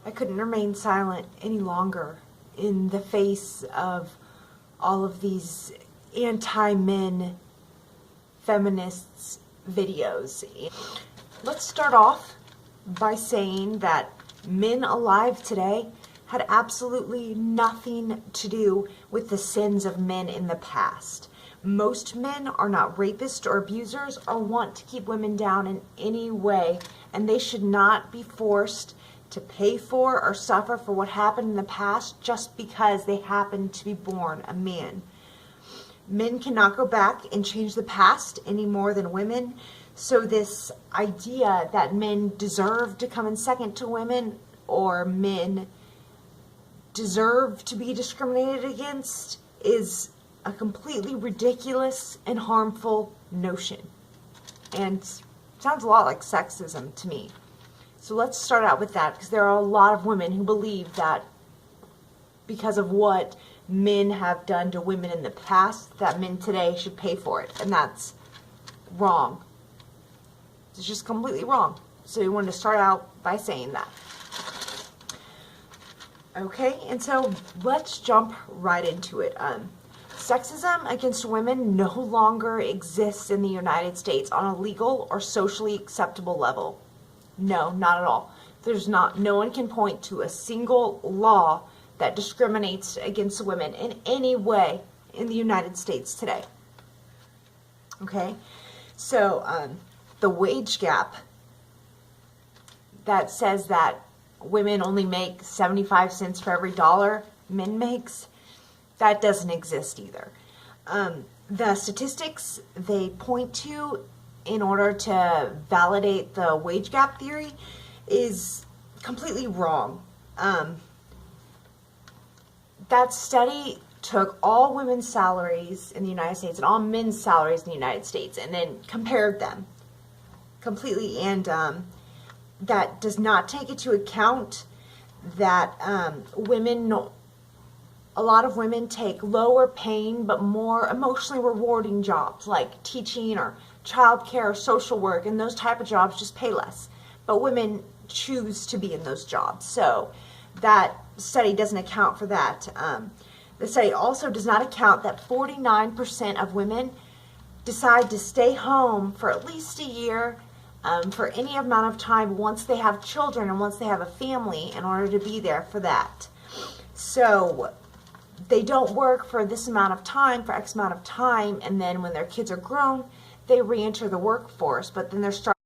I couldn't remain silent any longer in the face of all of these anti-men feminists videos. Let's start off by saying that men alive today had absolutely nothing to do with the sins of men in the past. Most men are not rapists or abusers or want to keep women down in any way, and they should not be forced to pay for or suffer for what happened in the past just because they happen to be born a man. Men cannot go back and change the past any more than women, so this idea that men deserve to come in second to women or men deserve to be discriminated against is a completely ridiculous and harmful notion, and sounds a lot like sexism to me. So let's start out with that, because there are a lot of women who believe that because of what men have done to women in the past, that men today should pay for it, and that's wrong. It's just completely wrong. So we wanted to start out by saying that. Okay, and so let's jump right into it. Sexism against women no longer exists in the United States on a legal or socially acceptable level. No, not at all. No one can point to a single law that discriminates against women in any way in the United States today. Okay, so the wage gap that says that women only make 75 cents for every dollar men makes, that doesn't exist either. The statistics they point to in order to validate the wage gap theory is completely wrong. That study took all women's salaries in the United States and all men's salaries in the United States and then compared them completely, and that does not take into account that a lot of women take lower paying but more emotionally rewarding jobs like teaching or childcare or social work, and those type of jobs just pay less, but women choose to be in those jobs. So that study doesn't account for that. The study also does not account that 49% of women decide to stay home for at least a year, for any amount of time once they have children and once they have a family in order to be there for that. So they don't work for this amount of time, for X amount of time, and then when their kids are grown, they re-enter the workforce, but then they're starting